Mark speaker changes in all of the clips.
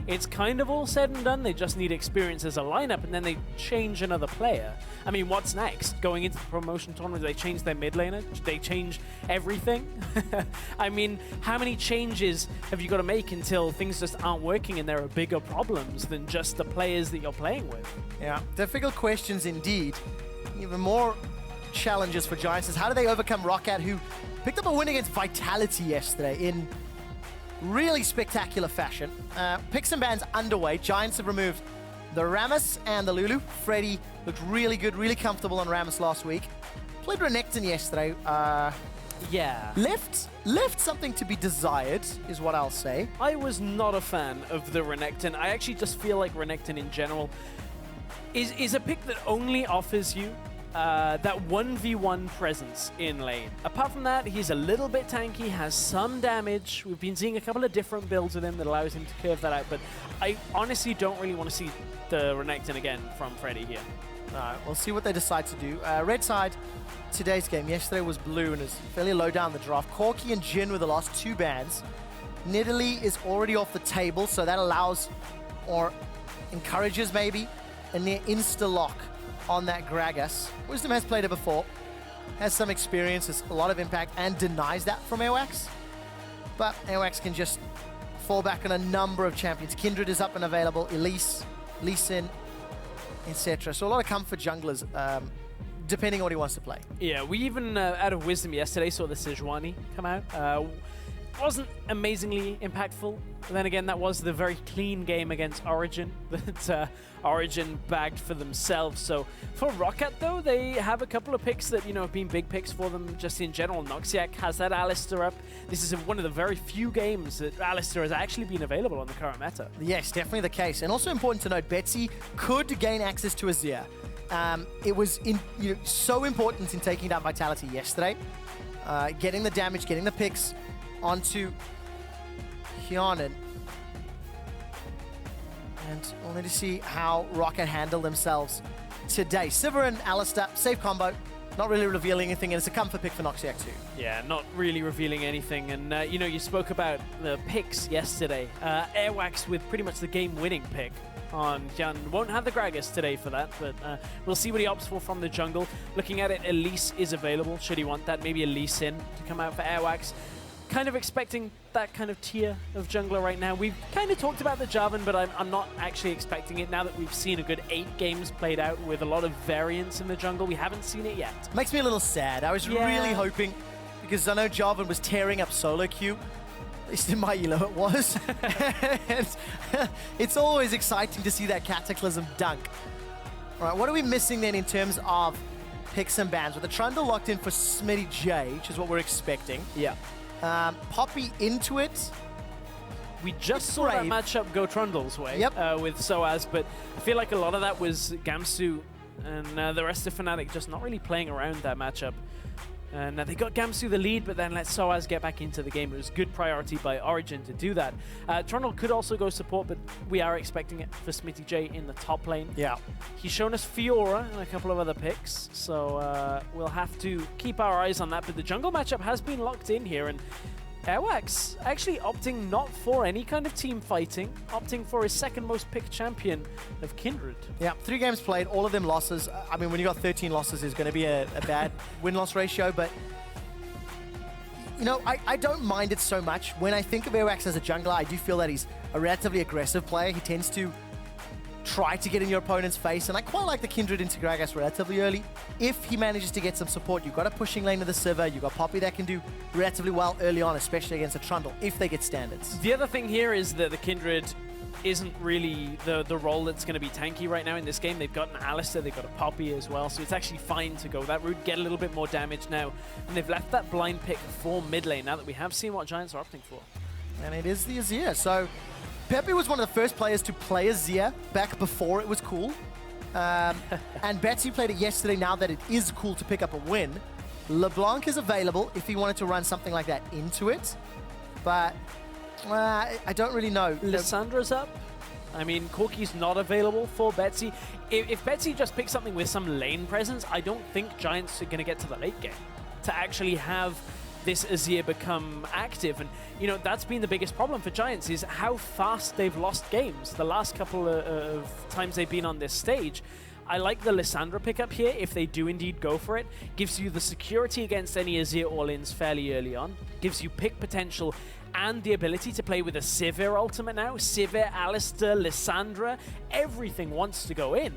Speaker 1: it's kind of all said and done. They just need experience as a lineup, and then they change another player. I mean, what's next? Going into the promotion tournament, they change their mid laner? They change everything? I mean, how many changes have you got to make until things just aren't working and there are bigger problems than just the players that you're playing with?
Speaker 2: Yeah, difficult questions indeed. Even more challenges for Giants is how do they overcome ROCCAT, who picked up a win against Vitality yesterday in really spectacular fashion. Picks and bans underway. Giants have removed the Rammus and the Lulu. Freddy looked really good, really comfortable on Rammus last week. Played Renekton yesterday.
Speaker 1: Yeah.
Speaker 2: Left something to be desired, is what I'll say.
Speaker 1: I was not a fan of the Renekton. I actually just feel like Renekton in general is a pick that only offers you that 1v1 presence in lane. Apart from that, he's a little bit tanky, has some damage. We've been seeing a couple of different builds with him that allows him to curve that out, but I honestly don't really want to see the Renekton again from Freddy here.
Speaker 2: Alright, we'll see what they decide to do. Red side, today's game. Yesterday was blue and is fairly low down the draft. Corki and Jin were the last two bans. Nidalee is already off the table, so that allows, or encourages maybe, a near insta-lock on that Gragas. Wisdom has played it before, has some experience, has a lot of impact, and denies that from Airwaks. But Airwaks can just fall back on a number of champions. Kindred is up and available, Elise, Lucian, etc. So a lot of comfort junglers, depending on what he wants to play.
Speaker 1: Yeah, we even, out of Wisdom yesterday, saw the Sejuani come out. Wasn't amazingly impactful. But then again, that was the very clean game against Origin that Origin bagged for themselves. So for ROCCAT, though, they have a couple of picks that, you know, have been big picks for them just in general. Noxiak has that Alistar up. This is one of the very few games that Alistar has actually been available on the current meta.
Speaker 2: Yes, definitely the case. And also important to note, Betsy could gain access to Azir. It was so important in taking down Vitality yesterday. Getting the damage, getting the picks onto Hyanin. And we'll need to see how ROCCAT handle themselves today. Sivir and Alistar, safe combo. Not really revealing anything, and it's a comfort pick for Noxiak too.
Speaker 1: Yeah, not really revealing anything. And, you know, you spoke about the picks yesterday. Airwaks with pretty much the game-winning pick on Hyan. Won't have the Gragas today for that, but we'll see what he opts for from the jungle. Looking at it, Elise is available, should he want that. Maybe Elise in to come out for Airwaks. Kind of expecting that kind of tier of jungler right now. We've kind of talked about the Jarvan, but I'm not actually expecting it now that we've seen a good 8 games played out with a lot of variance in the jungle. We haven't seen it yet.
Speaker 2: Makes me a little sad. I was really hoping, because I know Jarvan was tearing up solo queue. At least in my elo it was. And it's always exciting to see that Cataclysm dunk. All right, what are we missing then in terms of picks and bans? With the Trundle locked in for SmittyJ, which is what we're expecting.
Speaker 1: Yeah.
Speaker 2: Poppy into it.
Speaker 1: We just saw that matchup go Trundle's way with SOAS, but I feel like a lot of that was Gamsu and the rest of Fnatic just not really playing around that matchup. And they got Gamsu the lead, but then let SOAS get back into the game. It was good priority by Origin to do that. Trundle could also go support, but we are expecting it for SmittyJ in the top lane. Yeah. He's shown us Fiora and a couple of other picks, so we'll have to keep our eyes on that. But the jungle matchup has been locked in here, and Airwaks actually opting not for any kind of team fighting, opting for his second most picked champion of Kindred.
Speaker 2: Yeah, 3 games played, all of them losses. I mean, when you got 13 losses, there's going to be a bad win-loss ratio, but you know, I don't mind it so much. When I think of Airwaks as a jungler, I do feel that he's a relatively aggressive player. He tends to try to get in your opponent's face, and I quite like the Kindred into Gragas relatively early. If he manages to get some support, you've got a pushing lane to the Sivir, you've got Poppy that can do relatively well early on, especially against a Trundle, if they get standards.
Speaker 1: The other thing here is that the Kindred isn't really the role that's going to be tanky right now in this game. They've got an Alistar, they've got a Poppy as well, so it's actually fine to go that route, get a little bit more damage now, and they've left that blind pick for mid lane now that we have seen what Giants are opting for.
Speaker 2: And it is the Azir, so Pepe was one of the first players to play Azir back before it was cool. And Betsy played it yesterday now that it is cool to pick up a win. LeBlanc is available if he wanted to run something like that into it. But I don't really know.
Speaker 1: LIssandra's up. I mean, Corki's not available for Betsy. If Betsy just picks something with some lane presence, I don't think Giants are going to get to the late game to actually have this Azir become active. And, you know, that's been the biggest problem for Giants, is how fast they've lost games the last couple of times they've been on this stage. I like the LIssandra pickup here, if they do indeed go for it. Gives you the security against any Azir all-ins fairly early on. Gives you pick potential and the ability to play with a Sivir ultimate now. Sivir, Alistar, LIssandra, everything wants to go in.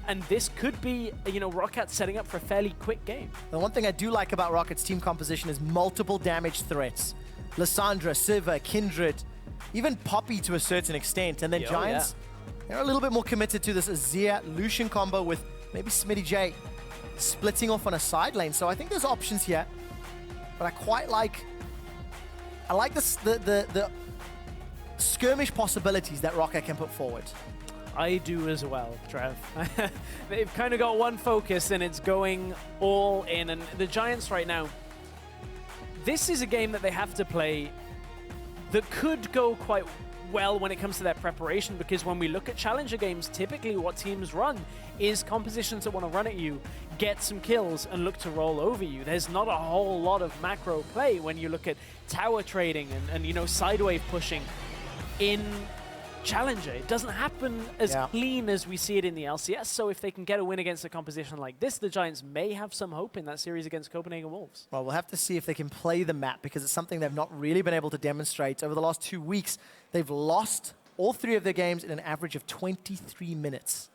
Speaker 1: And this could be, you know, ROCCAT setting up for a fairly quick game.
Speaker 2: The one thing I do like about ROCCAT's team composition is multiple damage threats. LIssandra, Sivir, Kindred, even Poppy to a certain extent. And then Giants, they're a little bit more committed to this Azir Lucian combo with maybe SmittyJ splitting off on a side lane. So I think there's options here, but I quite like, the skirmish possibilities that ROCCAT can put forward.
Speaker 1: I do as well, Trev. They've kind of got one focus and it's going all in. And the Giants right now, this is a game that they have to play that could go quite well when it comes to their preparation, because when we look at challenger games, typically what teams run is compositions that want to run at you, get some kills, and look to roll over you. There's not a whole lot of macro play when you look at tower trading and you know, sidewave pushing in challenger. It doesn't happen as clean as we see it in the LCS, so if they can get a win against a composition like this, the Giants may have some hope in that series against Copenhagen Wolves.
Speaker 2: Well, we'll have to see if they can play the map, because it's something they've not really been able to demonstrate. Over the last 2 weeks, they've lost all 3 of their games in an average of 23 minutes,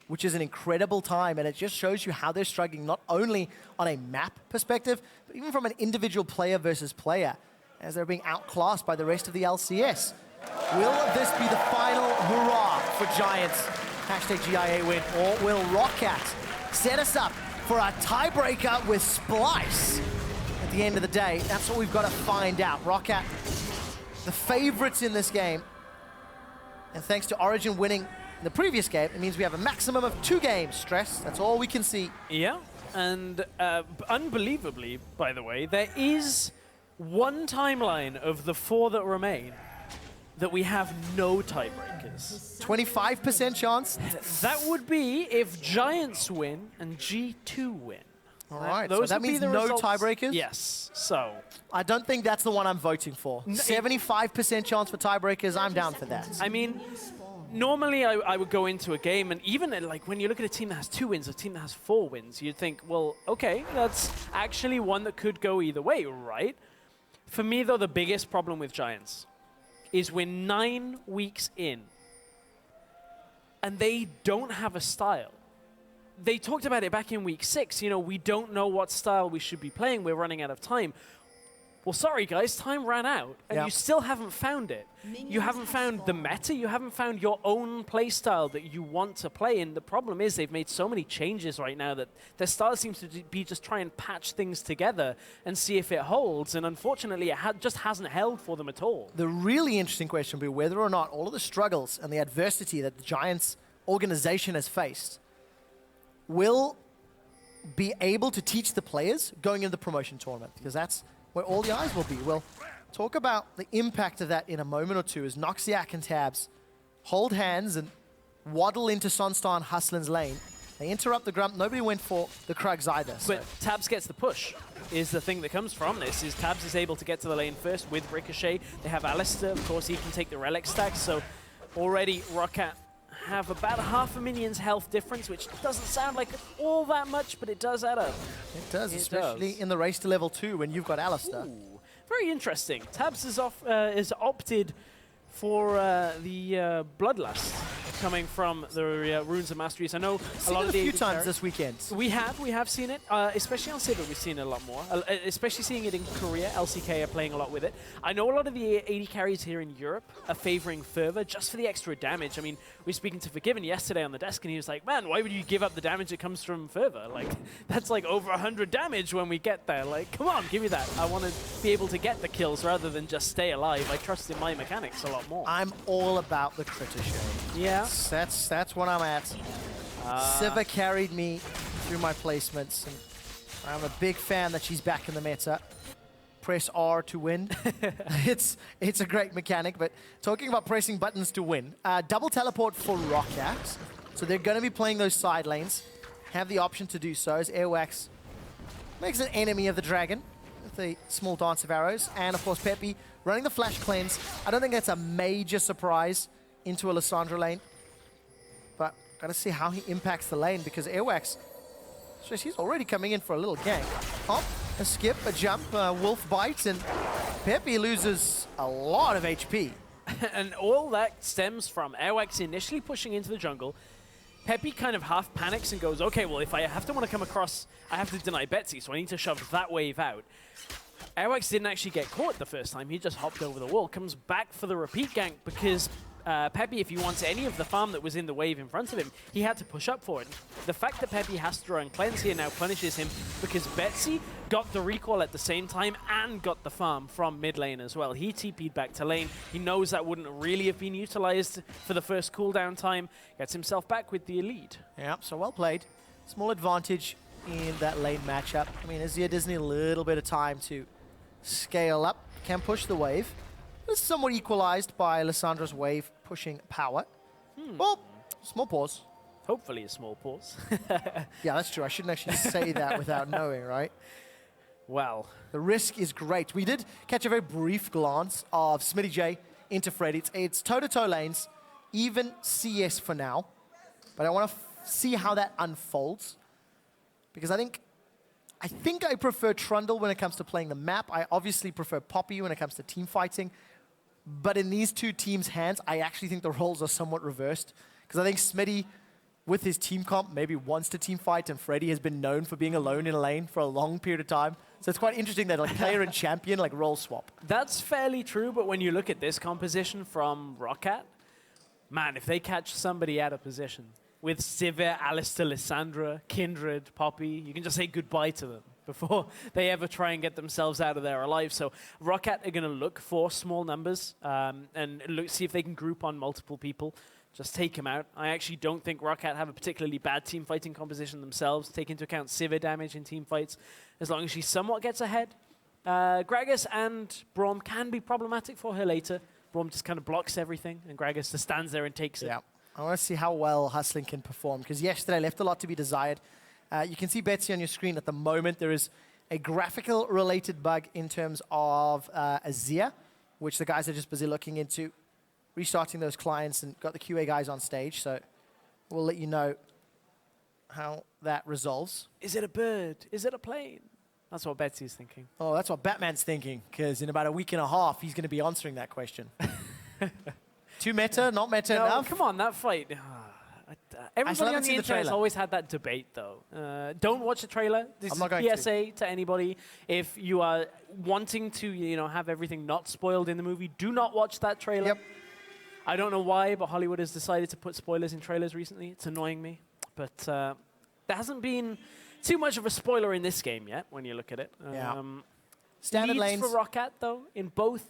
Speaker 2: which is an incredible time, and it just shows you how they're struggling, not only on a map perspective, but even from an individual player versus player, as they're being outclassed by the rest of the LCS. Will this be the final hurrah for Giants? Hashtag GIA win. Or will ROCCAT set us up for a tiebreaker with Splice? At the end of the day, that's what we've got to find out. ROCCAT, the favorites in this game. And thanks to Origin winning the previous game, it means we have a maximum of 2 games. Stress, that's all we can see.
Speaker 1: Yeah, and unbelievably, by the way, there is one timeline of the 4 that remain that we have no tiebreakers.
Speaker 2: 25% chance?
Speaker 1: That would be if Giants win and G2 win.
Speaker 2: All right, so that means no tiebreakers?
Speaker 1: Yes, so.
Speaker 2: I don't think that's the one I'm voting for. 75% chance for tiebreakers, I'm down for that.
Speaker 1: I mean, normally I would go into a game, and even like when you look at a team that has 2 wins, a team that has 4 wins, you'd think, well, okay, that's actually one that could go either way, right? For me, though, the biggest problem with Giants is we're 9 weeks in, and they don't have a style. They talked about it back in week 6. You know, we don't know what style we should be playing. We're running out of time. Well, sorry, guys, time ran out, and you still haven't found it. You haven't found the meta. You haven't found your own play style that you want to play, and the problem is they've made so many changes right now that their style seems to be just try and patch things together and see if it holds, and unfortunately, it just hasn't held for them at all.
Speaker 2: The really interesting question will be whether or not all of the struggles and the adversity that the Giants organization has faced will be able to teach the players going into the promotion tournament, because that's where all the eyes will be. We'll talk about the impact of that in a moment or two as Noxiak and Tabzz hold hands and waddle into SONSTAR and Hustlin's lane. They interrupt the Grump. Nobody went for the Krugs either.
Speaker 1: But Tabzz gets the push, is the thing that comes from this, is Tabzz is able to get to the lane first with Ricochet. They have Alistar, of course, he can take the Relic stack, so already ROCCAT have about half a minion's health difference, which doesn't sound like all that much, but it does add up.
Speaker 2: It does, especially in the race to level 2 when you've got Alistar.
Speaker 1: Ooh, very interesting. Tabzz is opted for the Bloodlust coming from the Runes of Masteries. I know a lot of the
Speaker 2: a few times this weekend.
Speaker 1: We have seen it, especially on Sivir. We've seen it a lot more, especially seeing it in Korea. LCK are playing a lot with it. I know a lot of the AD carries here in Europe are favoring Fervor just for the extra damage. I mean, we were speaking to Forgiven yesterday on the desk, and he was like, "Man, why would you give up the damage that comes from Fervor? Like, that's like over 100 damage when we get there. Like, come on, give me that. I want to be able to get the kills rather than just stay alive. I trust in my mechanics a lot more."
Speaker 2: I'm all about the critter shade.
Speaker 1: Yeah.
Speaker 2: That's what I'm at. Sivir carried me through my placements, and I'm a big fan that she's back in the meta. Press R to win. It's a great mechanic, but talking about pressing buttons to win, double teleport for ROCCAT. So they're going to be playing those side lanes. Have the option to do so as Airwaks makes an enemy of the dragon. with a small dance of arrows. And of course, xPePii running the flash cleanse. I don't think that's a major surprise into a LIssandra lane. But gotta see how he impacts the lane because Airwaks, so he's already coming in for a little gank. Hop, a skip, a jump, wolf bite, and xPePii loses a lot of HP.
Speaker 1: And all that stems from Airwaks initially pushing into the jungle. xPePii kind of half panics and goes, okay, well, if I have to want to come across, I have to deny Betsy, so I need to shove that wave out. Airwaks didn't actually get caught the first time. He just hopped over the wall, comes back for the repeat gank because xPePii, if he wants any of the farm that was in the wave in front of him, he had to push up for it. The fact that xPePii has to run cleanse here now punishes him because Betsy got the recall at the same time and got the farm from mid lane as well. He TP'd back to lane. He knows that wouldn't really have been utilized for the first cooldown time. Gets himself back with the lead.
Speaker 2: Yeah, so well played. Small advantage in that lane matchup. I mean, Azir does need a little bit of time to scale up. Can push the wave. It's somewhat equalized by LIssandra's wave pushing power. Well, small pause.
Speaker 1: Hopefully a small pause.
Speaker 2: Yeah, that's true. I shouldn't actually say that without knowing, right?
Speaker 1: Well,
Speaker 2: the risk is great. We did catch a very brief glance of SmittyJ into Freddy. It's toe-to-toe lanes, even CS for now. But I want to see how that unfolds. Because I think I prefer Trundle when it comes to playing the map. I obviously prefer Poppy when it comes to team fighting. But in these two teams' hands, I actually think the roles are somewhat reversed. Because I think Smitty, with his team comp, maybe wants to team fight, and Freddy has been known for being alone in a lane for a long period of time. So it's quite interesting that like player and champion like role swap.
Speaker 1: That's fairly true, but when you look at this composition from ROCCAT, man, if they catch somebody out of position with Sivir, Alistar, LIssandra, Kindred, Poppy, you can just say goodbye to them before they ever try and get themselves out of there alive. So ROCCAT are going to look for small numbers and see if they can group on multiple people. Just take them out. I actually don't think ROCCAT have a particularly bad team fighting composition themselves. Take into account Sivir damage in team fights. As long as she somewhat gets ahead. Gragas and Braum can be problematic for her later. Braum just kind of blocks everything, and Gragas just stands there and takes it.
Speaker 2: Yeah. I want to see how well Hustlin can perform, because yesterday left a lot to be desired. You can see Betsy on your screen at the moment. There is a graphical-related bug in terms of Azir, which the guys are just busy looking into, restarting those clients, and got the QA guys on stage. So we'll let you know how that resolves.
Speaker 1: Is it a bird? Is it a plane? That's what Betsy's thinking.
Speaker 2: Oh, that's what Batman's thinking, because in about a week and a half, he's going to be answering that question. Too meta, not meta enough?
Speaker 1: Come on, that fight. Everybody on the internet has always had that debate, though. Don't watch the trailer. This is a PSA to anybody. If you are wanting to, have everything not spoiled in the movie, do not watch that trailer.
Speaker 2: Yep.
Speaker 1: I don't know why, but Hollywood has decided to put spoilers in trailers recently. It's annoying me. But there hasn't been too much of a spoiler in this game yet, when you look at it.
Speaker 2: Standard lanes
Speaker 1: for ROCCAT, though, in both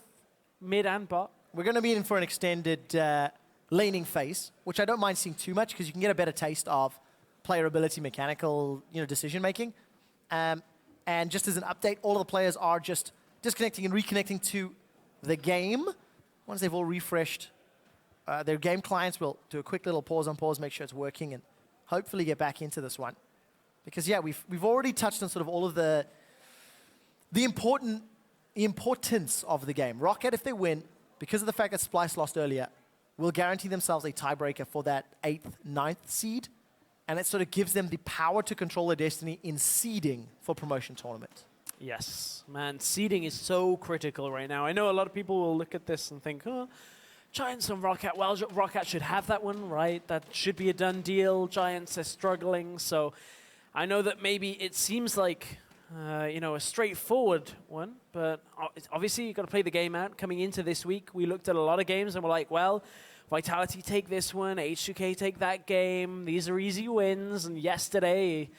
Speaker 1: mid and bot.
Speaker 2: We're going to be in for an extended laning phase, which I don't mind seeing too much, because you can get a better taste of player ability, mechanical, decision-making. And just as an update, all of the players are just disconnecting and reconnecting to the game. Once they've all refreshed their game clients, we'll do a quick little pause on pause, make sure it's working, and hopefully get back into this one. Because, yeah, we've already touched on sort of all of the importance of the game. ROCCAT, if they win, because of the fact that Splice lost earlier, will guarantee themselves a tiebreaker for that 8th, 9th seed. And it sort of gives them the power to control their destiny in seeding for promotion tournament.
Speaker 1: Yes, man, seeding is so critical right now. I know a lot of people will look at this and think, oh, Giants and ROCCAT, well, ROCCAT should have that one, right? That should be a done deal. Giants are struggling, so I know that maybe it seems like a straightforward one, but obviously you've got to play the game out. Coming into this week, we looked at a lot of games and we're like, well, Vitality take this one, H2K take that game. These are easy wins, and yesterday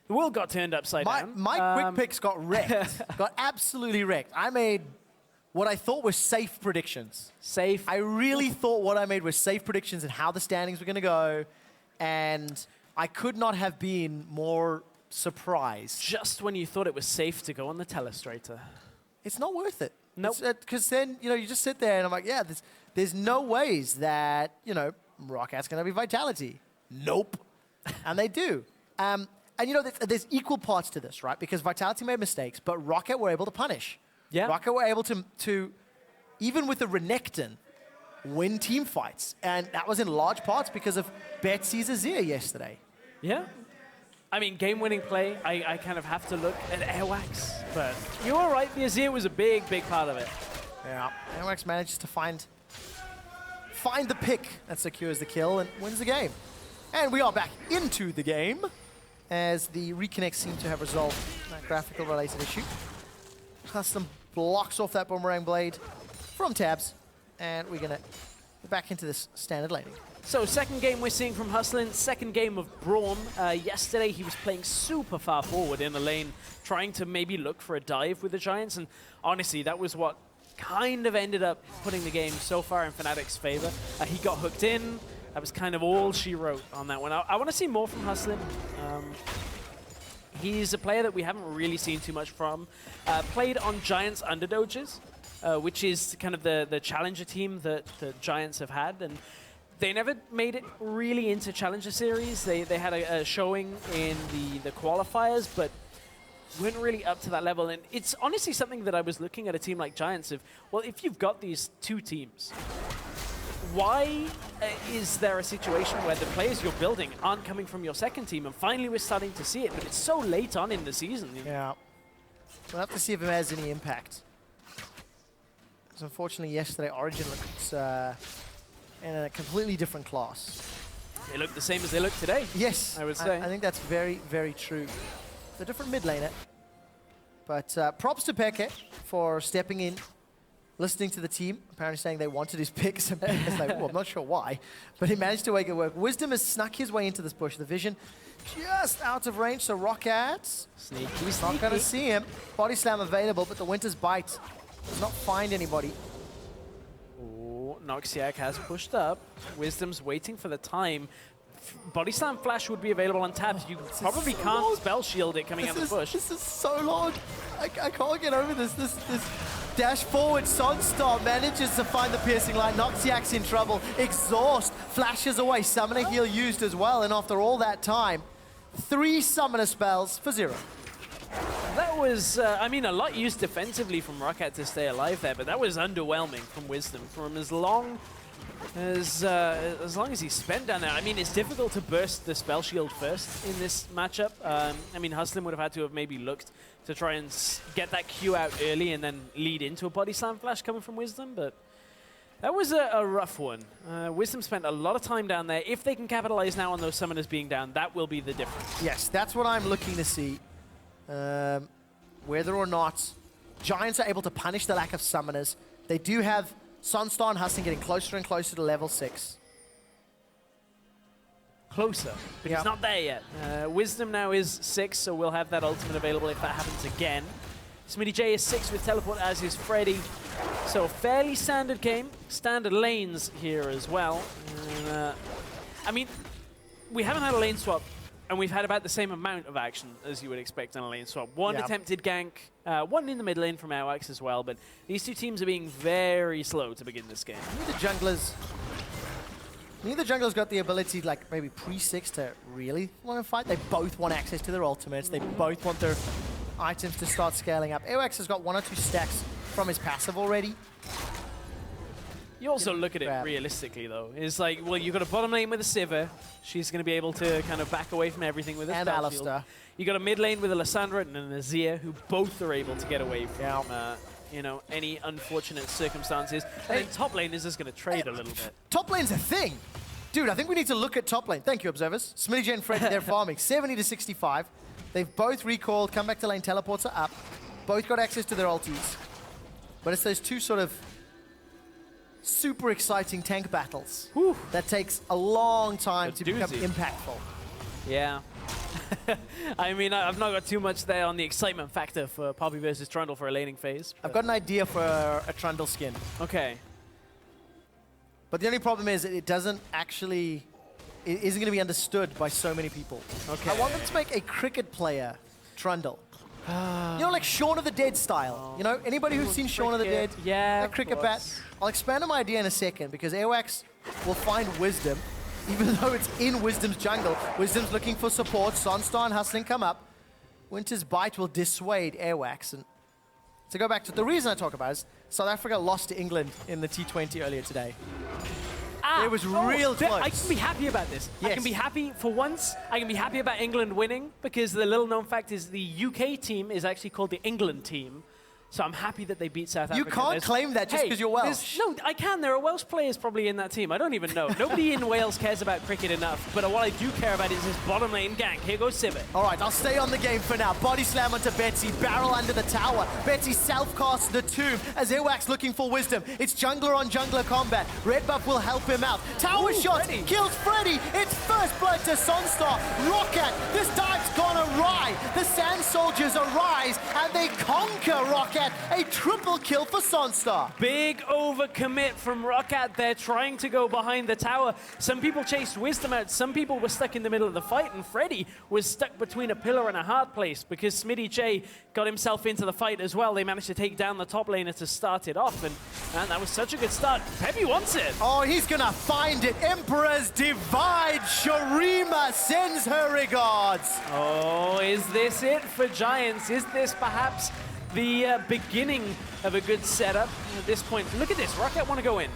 Speaker 1: the world got turned upside down.
Speaker 2: My quick picks got wrecked, got absolutely wrecked. I made what I thought were safe predictions.
Speaker 1: Safe?
Speaker 2: I really thought what I made were safe predictions and how the standings were going to go, and I could not have been more surprised.
Speaker 1: Just when you thought it was safe to go on the telestrator.
Speaker 2: It's not worth it.
Speaker 1: Nope.
Speaker 2: Because then, you just sit there and I'm like, yeah, there's no ways that, ROCCAT's going to be Vitality. Nope. And they do. And you know, there's equal parts to this, right? Because Vitality made mistakes, but ROCCAT were able to punish.
Speaker 1: Yeah.
Speaker 2: ROCCAT were able to even with the Renekton, win team fights. And that was in large parts because of Betsy's Azir yesterday.
Speaker 1: Yeah. I mean, game-winning play, I kind of have to look at Airwaks, but you were right, the Azir was a big, big part of it.
Speaker 2: Yeah, Airwaks manages to find the pick that secures the kill and wins the game. And we are back into the game as the reconnects seem to have resolved that graphical-related issue. Hustlin blocks off that boomerang blade from Tabzz, and we're going to get back into this standard laning.
Speaker 1: So second game we're seeing from Hustlin, second game of Braum. Yesterday he was playing super far forward in the lane, trying to maybe look for a dive with the Giants, and honestly that was what kind of ended up putting the game so far in Fnatic's favor. He got hooked in, that was kind of all she wrote on that one. I want to see more from Hustlin. He's a player that we haven't really seen too much from. Played on Giants underdoges, which is kind of the challenger team that the Giants have had, and they never made it really into Challenger Series. They had a showing in the qualifiers, but weren't really up to that level. And it's honestly something that I was looking at a team like Giants of, well, if you've got these two teams, why is there a situation where the players you're building aren't coming from your second team? And finally we're starting to see it, but it's so late on in the season.
Speaker 2: Yeah. We'll have to see if it has any impact. Because unfortunately yesterday Origin looked in a completely different class.
Speaker 1: They look the same as they look today.
Speaker 2: Yes,
Speaker 1: I would say.
Speaker 2: I think that's very, very true. It's a different mid laner. But props to Peke for stepping in, listening to the team, apparently saying they wanted his picks. And Peke's like, well, I'm not sure why, but he managed to make it work. Wisdom has snuck his way into this bush. The vision just out of range, so ROCCAT.
Speaker 1: Sneaky,
Speaker 2: Not going to see him. Body slam available, but the Winter's Bite does not find anybody.
Speaker 1: Noxiak has pushed up. Wisdom's waiting for the time. Body Slam Flash would be available on Tabzz. You probably can't spell shield it coming out of the bush.
Speaker 2: This is so long. I can't get over this. This dash forward. SONSTAR manages to find the piercing line. Noxiak's in trouble. Exhaust flashes away. Summoner heal used as well. And after all that time, 3 summoner spells for 0.
Speaker 1: That was, I mean, a lot used defensively from ROCCAT to stay alive there, but that was underwhelming from Wisdom. From as long as he spent down there. I mean, it's difficult to burst the spell shield first in this matchup. I mean, Hustlin would have had to have maybe looked to try and get that Q out early and then lead into a body slam flash coming from Wisdom, but that was a rough one. Wisdom spent a lot of time down there. If they can capitalize now on those summoners being down, that will be the difference.
Speaker 2: Yes, that's what I'm looking to see. Whether or not Giants are able to punish the lack of summoners. They do have SONSTAR and Hustlin getting closer and closer to level 6.
Speaker 1: Closer, but he's not there yet. Wisdom now is 6, so we'll have that ultimate available if that happens again. SmittyJ is 6 with teleport, as is Freddy. So fairly standard game, standard lanes here as well. And, I mean, we haven't had a lane swap, and we've had about the same amount of action as you would expect on a lane swap. One attempted gank, one in the mid lane from Airwaks as well, but these two teams are being very slow to begin this game.
Speaker 2: Neither junglers got the ability, like maybe pre-6 to really want to fight. They both want access to their ultimates. They both want their items to start scaling up. Airwaks has got 1 or 2 stacks from his passive already.
Speaker 1: You also look at it realistically, though. It's like, well, you've got a bottom lane with a Sivir. She's going to be able to kind of back away from everything with a
Speaker 2: and
Speaker 1: spell
Speaker 2: Alistar.
Speaker 1: shield. You got a mid lane with a LIssandra and an Azir, who both are able to get away from, you know, any unfortunate circumstances. And then top lane is just going to trade a little bit.
Speaker 2: Top lane's a thing. Dude, I think we need to look at top lane. Thank you, observers. SmittyJ and Freddy, they're farming 70 to 65. They've both recalled, come back to lane, teleports are up. Both got access to their ultis. But it's those two sort of super exciting tank battles that takes a long time to become impactful.
Speaker 1: Yeah. I mean, I've not got too much there on the excitement factor for Poppy versus Trundle for a laning phase.
Speaker 2: I've got an idea for a Trundle skin.
Speaker 1: Okay.
Speaker 2: But the only problem is it doesn't actually, it isn't going to be understood by so many people.
Speaker 1: Okay.
Speaker 2: I want them to make a cricket player Trundle. You know, like Shaun of the Dead style. You know, anybody who's seen Shaun of the Dead?
Speaker 1: Yeah,
Speaker 2: that cricket bat. I'll expand on my idea in a second because Airwaks will find Wisdom even though it's in Wisdom's jungle. Wisdom's looking for support. SONSTAR and Hustlin come up. Winter's Bite will dissuade Airwaks. And to go back to the reason I talk about is South Africa lost to England in the T20 earlier today. It was real close.
Speaker 1: I can be happy about this.
Speaker 2: Yes.
Speaker 1: I can be happy for once. I can be happy about England winning because the little known fact is the UK team is actually called the England team. So I'm happy that they beat South Africa.
Speaker 2: You can't claim that just because you're Welsh.
Speaker 1: No, I can. There are Welsh players probably in that team. I don't even know. Nobody in Wales cares about cricket enough. But what I do care about is this bottom lane gank. Here goes Sivir.
Speaker 2: All right, I'll stay on the game for now. Body slam onto Betsy, barrel under the tower. Betsy self-casts the tomb as Airwaks looking for Wisdom. It's jungler on jungler combat. Red buff will help him out. Tower shot kills Freddy. It's first blood to SONSTAR. ROCCAT, this dive's gone awry. The Sand Soldiers arise and they conquer ROCCAT. A triple kill for SONSTAR.
Speaker 1: Big overcommit from ROCCAT. They're trying to go behind the tower. Some people chased Wisdom out. Some people were stuck in the middle of the fight. And Freddy was stuck between a pillar and a hard place because SmittyJ got himself into the fight as well. They managed to take down the top laner to start it off. And that was such a good start. Peppy wants it.
Speaker 2: Oh, he's going to find it. Emperor's Divide. Sharima sends her regards.
Speaker 1: Oh, is this it for Giants? Is this perhaps the beginning of a good setup at this point? Look at this, ROCCAT want to go in.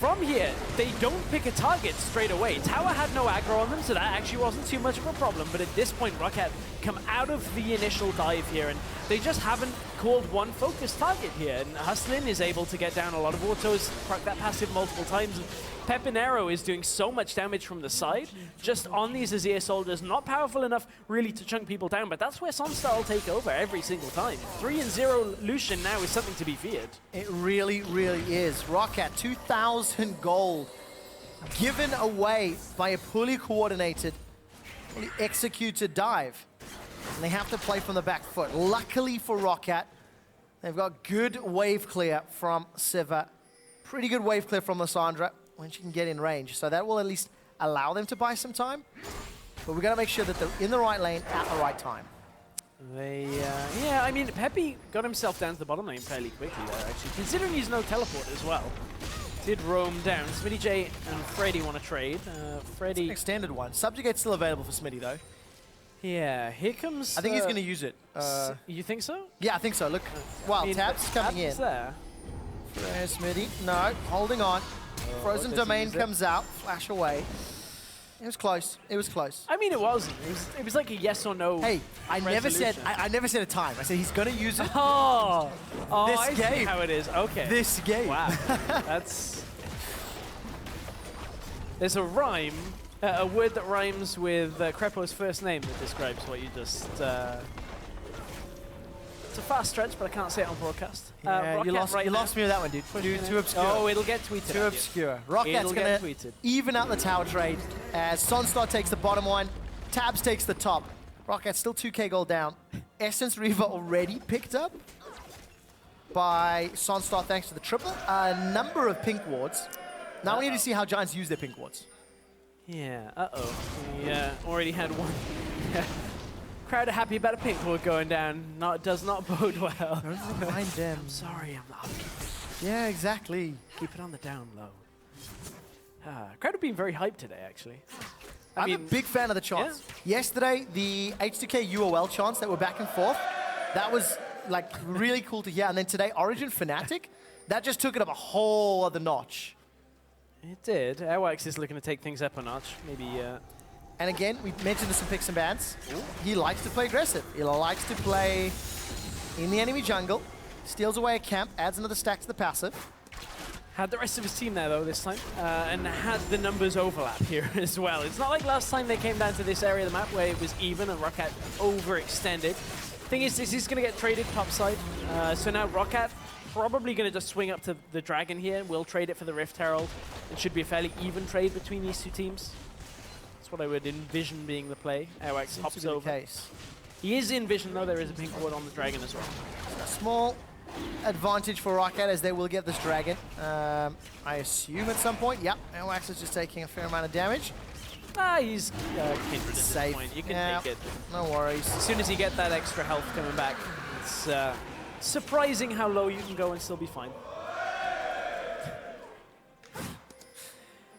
Speaker 1: From here, they don't pick a target straight away. Tower had no aggro on them, so that actually wasn't too much of a problem. But at this point, ROCCAT come out of the initial dive here, and they just haven't called one focused target here. And Hustlin is able to get down a lot of autos, proc that passive multiple times. And Pepinero is doing so much damage from the side, just on these Azir soldiers, not powerful enough really to chunk people down, but that's where SONSTAR will take over every single time. 3-0 Lucian now is something to be feared.
Speaker 2: It really, really is. ROCCAT, 2,000 gold, given away by a poorly coordinated, fully executed dive. And they have to play from the back foot. Luckily for ROCCAT, they've got good wave clear from Sivir. Pretty good wave clear from LIssandra when she can get in range. So that will at least allow them to buy some time. But we've got to make sure that they're in the right lane at the right time.
Speaker 1: Yeah, I mean, Peppy got himself down to the bottom lane fairly quickly there, actually, considering he's no teleport as well. Did roam down. SmittyJ and Freddy want to trade. Freddy...
Speaker 2: It's an extended one. Subjugate's still available for Smitty, though.
Speaker 1: Yeah, here comes...
Speaker 2: I think he's going to use it.
Speaker 1: You think so?
Speaker 2: Yeah, I think so. Look, wow, Tabzz coming in.
Speaker 1: There.
Speaker 2: There's Smitty. No, holding on. Frozen Domain comes out. Flash away. It was close. It was close.
Speaker 1: I mean, it wasn't. It was like a yes or no.
Speaker 2: Hey, I never said a time. I said he's going to use it.
Speaker 1: Oh,
Speaker 2: this
Speaker 1: I
Speaker 2: game.
Speaker 1: See how it is. Okay.
Speaker 2: This game.
Speaker 1: Wow. That's... There's a rhyme, a word that rhymes with Crepo's first name that describes what you just... It's a fast stretch, but I can't say it on broadcast.
Speaker 2: Yeah, you lost me with that one, dude. Too obscure.
Speaker 1: Oh, it'll get tweeted.
Speaker 2: Too obscure. ROCCAT's going to even out the tower trade as SONSTAR takes the bottom one, Tabzz takes the top. ROCCAT still 2k gold down. Essence Reaver already picked up by SONSTAR thanks to the triple. A number of pink wards. Now we need to see how Giants use their pink wards.
Speaker 1: Yeah, we already had one. Crowd are happy about a pink ward going down. Does not bode well.
Speaker 2: Don't mind them.
Speaker 1: I'm sorry, I'm keeping it.
Speaker 2: Yeah, exactly.
Speaker 1: Keep it on the down low. Crowd have been very hyped today, actually.
Speaker 2: I'm a big fan of the chants. Yeah. Yesterday, the H2K UOL chants that were back and forth, that was like really cool to hear. And then today, Origin Fnatic, that just took it up a whole other notch.
Speaker 1: It did. Airwaks is looking to take things up a notch. Maybe...
Speaker 2: And again, we mentioned this in Picks and Bans. He likes to play aggressive. He likes to play in the enemy jungle, steals away a camp, adds another stack to the passive.
Speaker 1: Had the rest of his team there, though, this time, and had the numbers overlap here as well. It's not like last time they came down to this area of the map where it was even and ROCCAT overextended. Thing is, this is going to get traded topside. So now ROCCAT probably going to just swing up to the Dragon here. We'll trade it for the Rift Herald. It should be a fairly even trade between these two teams. What I would envision being the play. Airwaks hops over. He is in vision, though. There is a pink ward on the Dragon as well.
Speaker 2: A small advantage for ROCCAT as they will get this Dragon. I assume at some point. Yep, Airwaks is just taking a fair amount of damage.
Speaker 1: He's Kindred at this point. You can take it.
Speaker 2: No worries.
Speaker 1: As soon as you get that extra health coming back, it's surprising how low you can go and still be fine.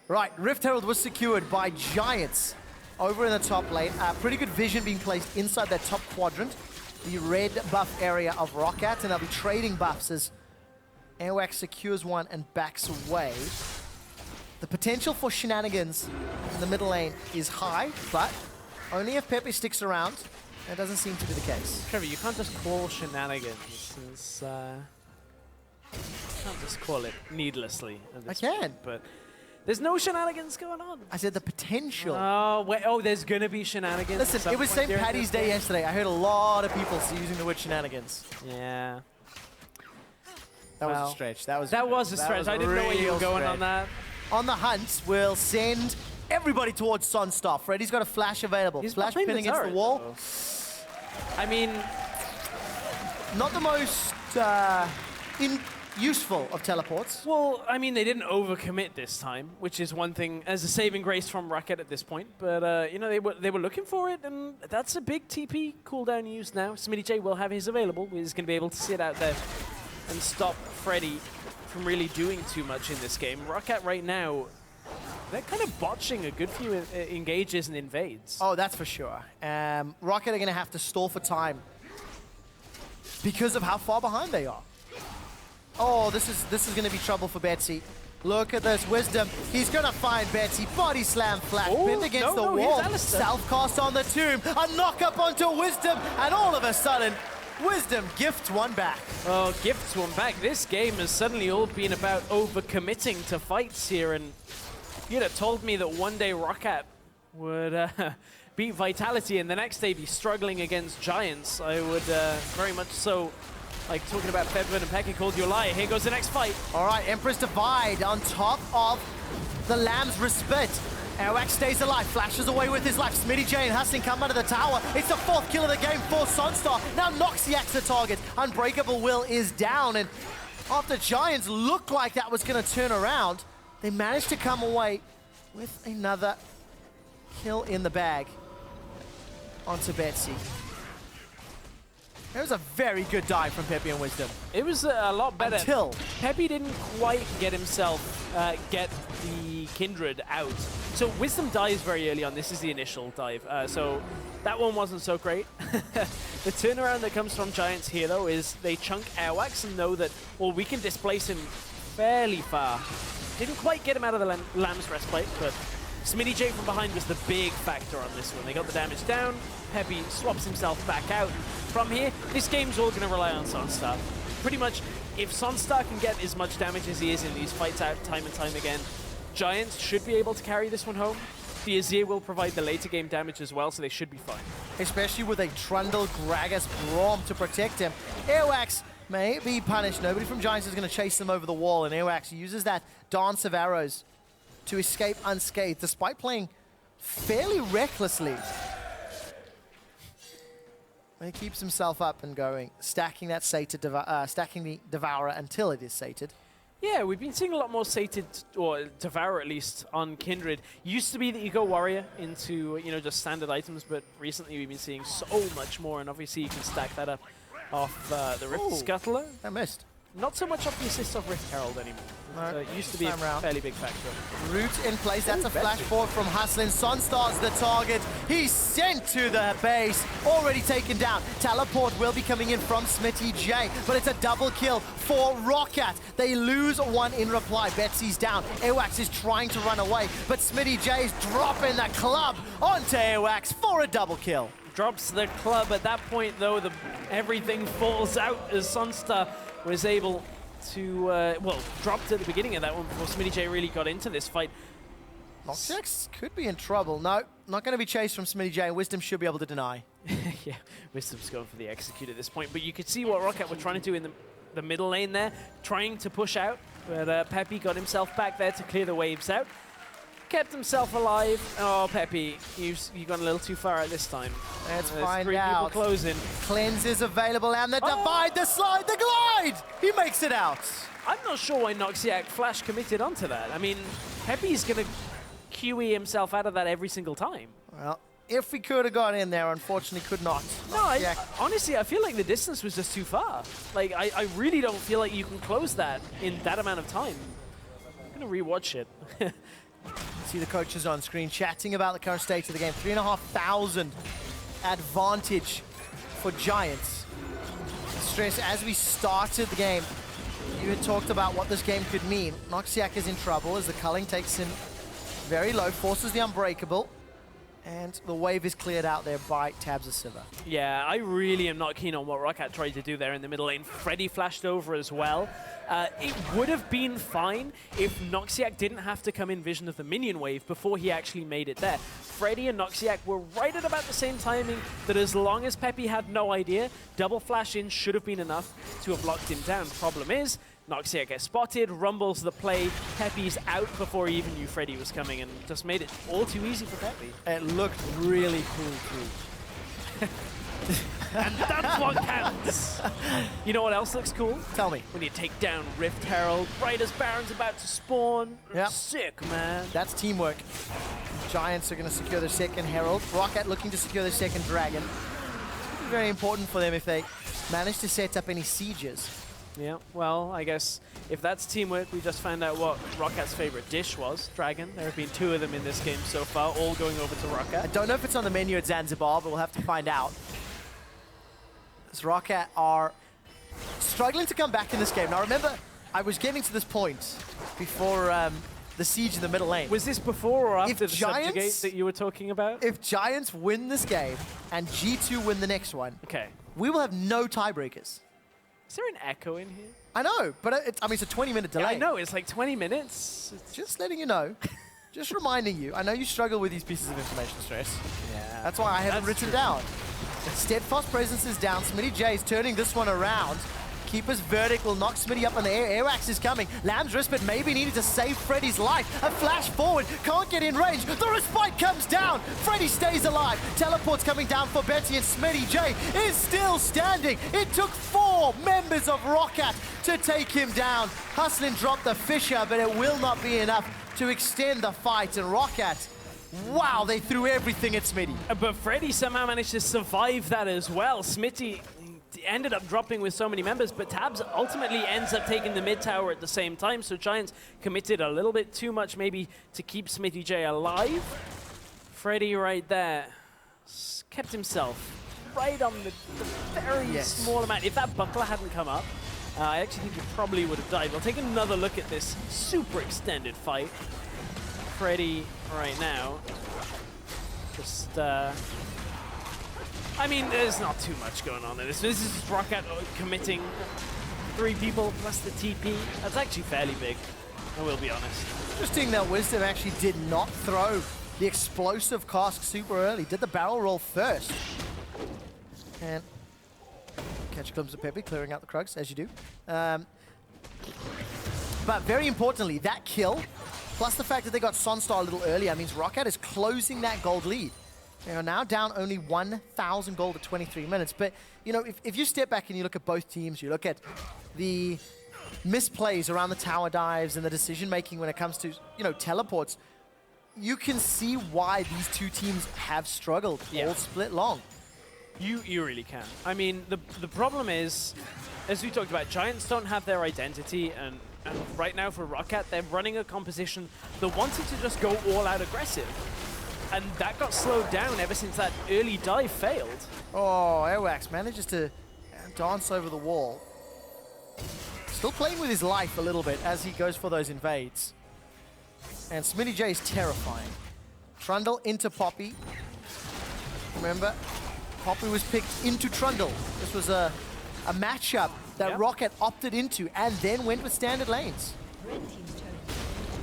Speaker 2: Right, Rift Herald was secured by Giants over in the top lane. Pretty good vision being placed inside that top quadrant, the red buff area of ROCCAT, and they'll be trading buffs as Airwaks secures one and backs away. The potential for shenanigans in the middle lane is high, but only if Pepe sticks around. That doesn't seem to be the case.
Speaker 1: Trevor, you can't just call shenanigans. Since, you can't just call it needlessly.
Speaker 2: I can.
Speaker 1: But there's no shenanigans going on.
Speaker 2: I said the potential.
Speaker 1: Oh, wait, there's going to be shenanigans.
Speaker 2: Listen, it was St. Paddy's Day yesterday. I heard a lot of people using the word shenanigans.
Speaker 1: Yeah.
Speaker 2: That was a stretch. That was
Speaker 1: a stretch. I didn't know where you were going on that.
Speaker 2: On the hunt, we'll send everybody towards SONSTAR. Freddy's got a flash available.
Speaker 1: He's
Speaker 2: Flash pin against the wall.
Speaker 1: Though. I mean,
Speaker 2: not the most useful of teleports.
Speaker 1: Well, I mean, they didn't overcommit this time, which is one thing as a saving grace from ROCCAT at this point. But you know, they were looking for it, and that's a big TP cooldown use now. SmittyJ will have his available. He's going to be able to sit out there and stop Freddy from really doing too much in this game. ROCCAT right now, they're kind of botching a good few engages and invades.
Speaker 2: Oh, that's for sure. ROCCAT are going to have to stall for time because of how far behind they are. Oh, this is going to be trouble for Betsy. Look at this, Wisdom. He's going to find Betsy. Body slam flash, pinned against the wall. Self-cast on the tomb. A knock up onto Wisdom, and all of a sudden, Wisdom gifts one back.
Speaker 1: Oh, gifts one back. This game has suddenly all been about overcommitting to fights here, and you'd have told me that one day ROCCAT would beat Vitality and the next day be struggling against Giants. I would very much so, like talking about Fedwin and Pecky, called you a liar. Here goes the next fight.
Speaker 2: All right, Empress Divide on top of the Lamb's Respite. Airwaks stays alive, flashes away with his life. SmittyJ and Hustlin come out of the tower. It's the 4th kill of the game for SONSTAR. Now Noxiak's the target. Unbreakable Will is down, and after Giants looked like that was going to turn around, they managed to come away with another kill in the bag onto Betsy. It was a very good dive from Pepe and Wisdom.
Speaker 1: It was a lot better.
Speaker 2: Until
Speaker 1: Pepe didn't quite get himself, get the Kindred out. So Wisdom dies very early on. This is the initial dive. So that one wasn't so great. The turnaround that comes from Giants here, though, is they chunk Airwaks and know that, well, we can displace him fairly far. Didn't quite get him out of the Lamb's Respite, but SmittyJ from behind was the big factor on this one. They got the damage down. Pepe swaps himself back out. From here, this game's all going to rely on SONSTAR. Pretty much, if SONSTAR can get as much damage as he is in these fights out time and time again, Giants should be able to carry this one home. The Azir will provide the later game damage as well, so they should be fine.
Speaker 2: Especially with a Trundle, Gragas, Braum to protect him. Airwaks may be punished. Nobody from Giants is going to chase them over the wall, and Airwaks uses that dance of arrows to escape unscathed, despite playing fairly recklessly. He keeps himself up and going, stacking that stacking the Devourer until it is sated.
Speaker 1: Yeah, we've been seeing a lot more sated, or Devourer at least, on Kindred. Used to be that you go Warrior into, you know, just standard items, but recently we've been seeing so much more, and obviously you can stack that up off the Rift Scuttler.
Speaker 2: I missed.
Speaker 1: Not so much off the assist of Rift Herald anymore.
Speaker 2: No,
Speaker 1: it used to be a fairly big factor.
Speaker 2: Root in place, that's a flash forward from Hustlin. SONSTAR's the target. He's sent to the base, already taken down. Teleport will be coming in from SmittyJ, but it's a double kill for ROCCAT. They lose one in reply. Betsy's down. Airwaks is trying to run away, but SmittyJ's dropping the club onto Airwaks for a double kill.
Speaker 1: Drops the club. At that point, though, everything falls out as SONSTAR was able to, well, dropped at the beginning of that one before SmittyJ really got into this fight.
Speaker 2: Noxiak could be in trouble. No, not going to be chased from SmittyJ. Wisdom should be able to deny.
Speaker 1: Yeah, Wisdom's going for the execute at this point. But you could see what ROCCAT were trying to do in the middle lane there, trying to push out. But Pepe got himself back there to clear the waves out. Kept himself alive. Oh, Pepe, you've gone a little too far at this time.
Speaker 2: Let's find
Speaker 1: three
Speaker 2: out.
Speaker 1: People closing.
Speaker 2: Cleanse is available, and the divide, the slide, the glide! He makes it out.
Speaker 1: I'm not sure why Noxiak flash committed onto that. I mean, Pepe's going to QE himself out of that every single time.
Speaker 2: Well, if we could have got in there, unfortunately could not.
Speaker 1: No, honestly, I feel like the distance was just too far. Like, I really don't feel like you can close that in that amount of time. I'm going to rewatch it.
Speaker 2: See the coaches on screen chatting about the current state of the game. 3,500 advantage for Giants. Stress, as we started the game, you had talked about what this game could mean. Noxiak is in trouble as the culling takes him very low, forces the unbreakable, and the wave is cleared out there by Tabzz Sivir.
Speaker 1: Yeah, I really am not keen on what ROCCAT tried to do there in the middle lane. Freddy flashed over as well. It would have been fine if Noxiak didn't have to come in vision of the minion wave before he actually made it there. Freddy and Noxiak were right at about the same timing that as long as xPePii had no idea, double flash in should have been enough to have locked him down. Problem is, Noxiak gets spotted, rumbles the play, xPePii's out before he even knew Freddy was coming and just made it all too easy for xPePii.
Speaker 2: It looked really cool too.
Speaker 1: And that's what counts. You know what else looks cool?
Speaker 2: Tell me.
Speaker 1: When you take down Rift Herald, right as Baron's about to spawn.
Speaker 2: Yep.
Speaker 1: Sick, man.
Speaker 2: That's teamwork. Giants are going to secure their second Herald. ROCCAT looking to secure their second Dragon. Very important for them if they manage to set up any sieges.
Speaker 1: Yeah, well, I guess if that's teamwork, we just found out what ROCCAT's favorite dish was, Dragon. There have been 2 of them in this game so far, all going over to ROCCAT.
Speaker 2: I don't know if it's on the menu at Zanzibar, but we'll have to find out. As ROCCAT are struggling to come back in this game. Now remember, I was getting to this point before the siege in the middle lane.
Speaker 1: Was this before or after the
Speaker 2: Giants,
Speaker 1: subjugate that you were talking about?
Speaker 2: If Giants win this game and G2 win the next one,
Speaker 1: okay,
Speaker 2: we will have no tiebreakers.
Speaker 1: Is there an echo in here?
Speaker 2: I know, but I mean, it's a 20-minute delay.
Speaker 1: Yeah, I know, it's like 20 minutes.
Speaker 2: Just letting you know. Just reminding you. I know you struggle with these pieces of information, Stress.
Speaker 1: Yeah.
Speaker 2: That's why I haven't written down. Steadfast presence is down. SmittyJ is turning this one around. Keeper's verdict will knock Smitty up in the air. Airwaks is coming. Lamb's Respite maybe needed to save Freddy's life. A flash forward. Can't get in range. The Respite comes down. Freddy stays alive. Teleport's coming down for Betsy, and SmittyJ is still standing. It took 4 members of ROCCAT to take him down. Hustlin dropped the Fisher, but it will not be enough to extend the fight. And ROCCAT, wow, they threw everything at Smitty.
Speaker 1: But Freddy somehow managed to survive that as well. Smitty ended up dropping with so many members, but Tabzz ultimately ends up taking the mid tower at the same time, so Giants committed a little bit too much maybe to keep SmittyJ alive. Freddy right there kept himself right on the very small amount. If that buckler hadn't come up, I actually think he probably would have died. We'll take another look at this super extended fight. Freddy right now just I mean, there's not too much going on there. This is ROCCAT committing 3 people plus the TP. That's actually fairly big, I will be honest.
Speaker 2: Interesting that Wisdom actually did not throw the explosive cask super early. Did the barrel roll first. And catch a glimpse of xPePii clearing out the Krugs, as you do. But very importantly, that kill, plus the fact that they got SONSTAR a little earlier, means ROCCAT is closing that gold lead. They are now down only 1,000 gold at 23 minutes. But, you know, if you step back and you look at both teams, you look at the misplays around the tower dives and the decision-making when it comes to, you know, teleports, you can see why these 2 teams have struggled all split long.
Speaker 1: You really can. I mean, the problem is, as we talked about, Giants don't have their identity, and right now for ROCCAT, they're running a composition that wanted to just go all-out aggressive. And that got slowed down ever since that early dive failed.
Speaker 2: Oh, Airwaks manages to dance over the wall. Still playing with his life a little bit as he goes for those invades. And SmittyJ is terrifying. Trundle into Poppy. Remember, Poppy was picked into Trundle. This was a matchup that ROCCAT opted into and then went with standard lanes.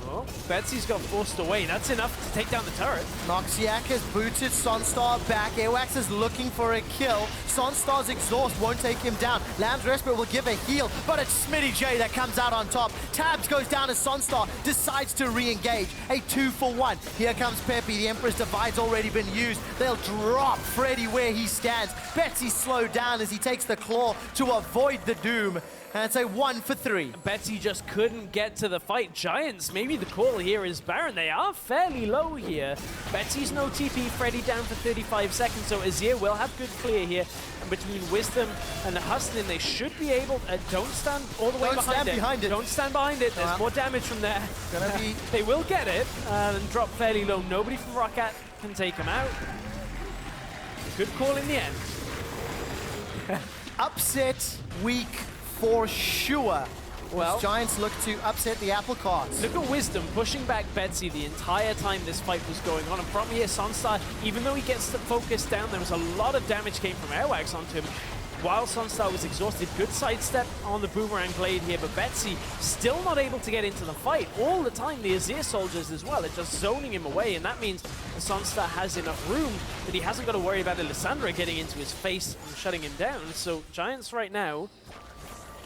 Speaker 1: Oh, Betsy's got forced away. That's enough to take down the turret.
Speaker 2: Noxiak has booted SONSTAR back. Airwaks is looking for a kill. SONSTAR's exhaust won't take him down. Lamb's Respite will give a heal, but it's SmittyJ that comes out on top. Tabzz goes down as SONSTAR decides to re-engage. A 2-for-1. Here comes xPePii. The Emperor's Divide's already been used. They'll drop Freddy where he stands. Betsy slowed down as he takes the claw to avoid the doom. And it's a 1 for 3.
Speaker 1: Betsy just couldn't get to the fight. Giants, maybe the call here is Baron. They are fairly low here. Betsy's no TP, Freddy down for 35 seconds, so Azir will have good clear here. And between Wisdom and Hustlin, they should be able, don't stand all the way behind it. Don't stand behind it, there's more damage from there. They will get it and drop fairly low. Nobody from ROCCAT can take him out. Good call in the end.
Speaker 2: Upset week for sure.
Speaker 1: Well,
Speaker 2: Giants look to upset the apple carts.
Speaker 1: Look at Wisdom pushing back Betsy the entire time this fight was going on. And from here, SONSTAR, even though he gets the focus down, there was a lot of damage came from Airwaks onto him. While SONSTAR was exhausted, good sidestep on the Boomerang Blade here, but Betsy still not able to get into the fight. All the time, the Azir soldiers as well are just zoning him away, and that means SONSTAR has enough room that he hasn't got to worry about LIssandra getting into his face and shutting him down. So Giants right now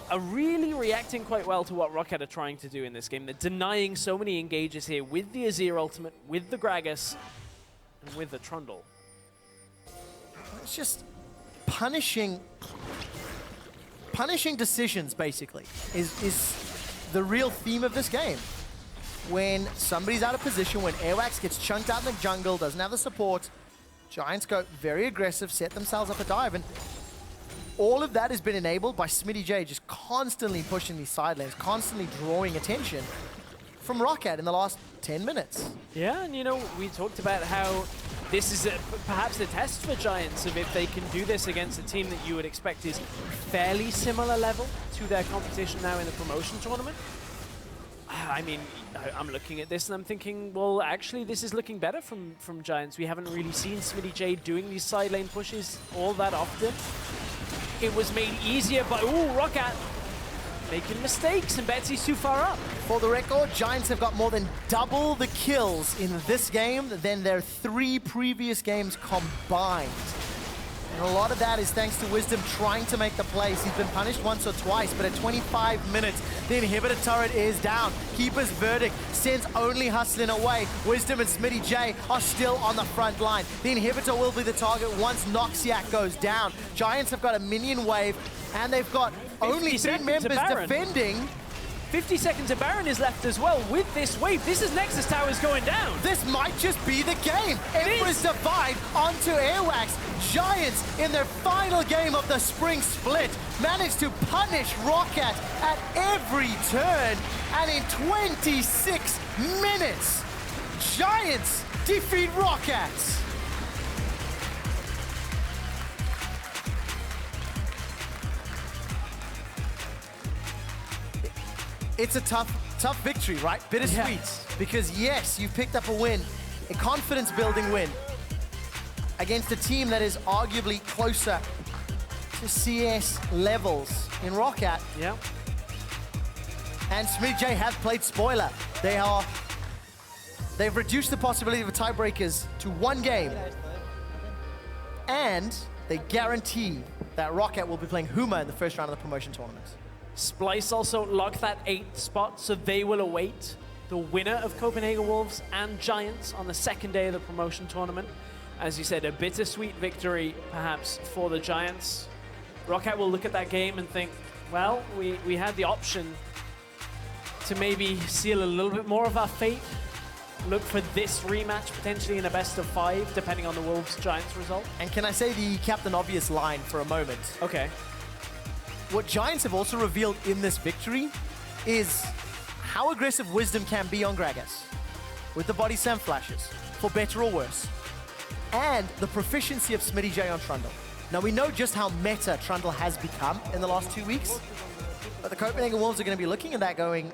Speaker 1: are really reacting quite well to what ROCCAT are trying to do in this game. They're denying so many engages here with the Azir ultimate, with the Gragas, and with the Trundle.
Speaker 2: It's just punishing decisions, basically, is the real theme of this game. When somebody's out of position, when Airwaks gets chunked out in the jungle, doesn't have the support, Giants go very aggressive, set themselves up a dive, and all of that has been enabled by SmittyJ just constantly pushing these side lanes, constantly drawing attention from ROCCAT in the last 10 minutes.
Speaker 1: Yeah, and you know, we talked about how this is perhaps a test for Giants of if they can do this against a team that you would expect is fairly similar level to their competition now in the promotion tournament. I mean, I'm looking at this and I'm thinking, well, actually, this is looking better from Giants. We haven't really seen SmittyJ doing these side lane pushes all that often. It was made easier by, ROCCAT making mistakes, and Betsy's too far up.
Speaker 2: For the record, Giants have got more than double the kills in this game than their 3 previous games combined. And a lot of that is thanks to Wisdom trying to make the plays. He's been punished once or twice, but at 25 minutes, the inhibitor turret is down. Keeper's verdict sends only Hustlin away. Wisdom and SmittyJ are still on the front line. The inhibitor will be the target once Noxiak goes down. Giants have got a minion wave, and they've got only 3 members defending.
Speaker 1: 50 seconds of Baron is left as well with this wave. This is Nexus Towers going down.
Speaker 2: This might just be the game. Emperor's Divide onto Airwaks. Giants, in their final game of the spring split, managed to punish ROCCAT at every turn. And in 26 minutes, Giants defeat ROCCAT. It's a tough victory, right? Bittersweet. Yeah. Because yes, you've picked up a win, a confidence-building win against a team that is arguably closer to CS levels in ROCCAT.
Speaker 1: Yeah.
Speaker 2: And SmittyJ have played spoiler. They've reduced the possibility of tiebreakers to 1 game. And they guarantee that ROCCAT will be playing Huma in the first round of the promotion tournament.
Speaker 1: Splice also locked that 8th spot, so they will await the winner of Copenhagen Wolves and Giants on the 2nd day of the promotion tournament. As you said, a bittersweet victory, perhaps, for the Giants. ROCCAT will look at that game and think, well, we had the option to maybe seal a little bit more of our fate. Look for this rematch, potentially in a best-of-5, depending on the Wolves-Giants result.
Speaker 2: And can I say the Captain Obvious line for a moment?
Speaker 1: Okay.
Speaker 2: What Giants have also revealed in this victory is how aggressive Wisdom can be on Gragas with the body slam flashes, for better or worse, and the proficiency of SmittyJ on Trundle. Now, we know just how meta Trundle has become in the last 2 weeks, but the Copenhagen Wolves are going to be looking at that going,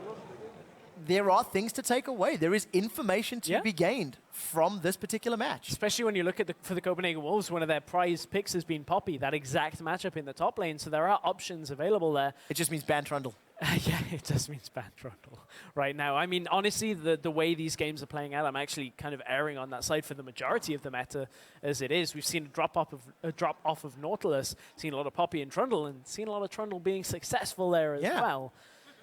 Speaker 2: there are things to take away. There is information to be gained from this particular match.
Speaker 1: Especially when you look at for the Copenhagen Wolves, one of their prize picks has been Poppy, that exact matchup in the top lane. So there are options available there.
Speaker 2: It just means ban Trundle.
Speaker 1: Yeah, it does mean ban Trundle right now. I mean, honestly, the way these games are playing out, I'm actually kind of erring on that side for the majority of the meta as it is. We've seen a drop off of Nautilus, seen a lot of Poppy and Trundle, and seen a lot of Trundle being successful there as well.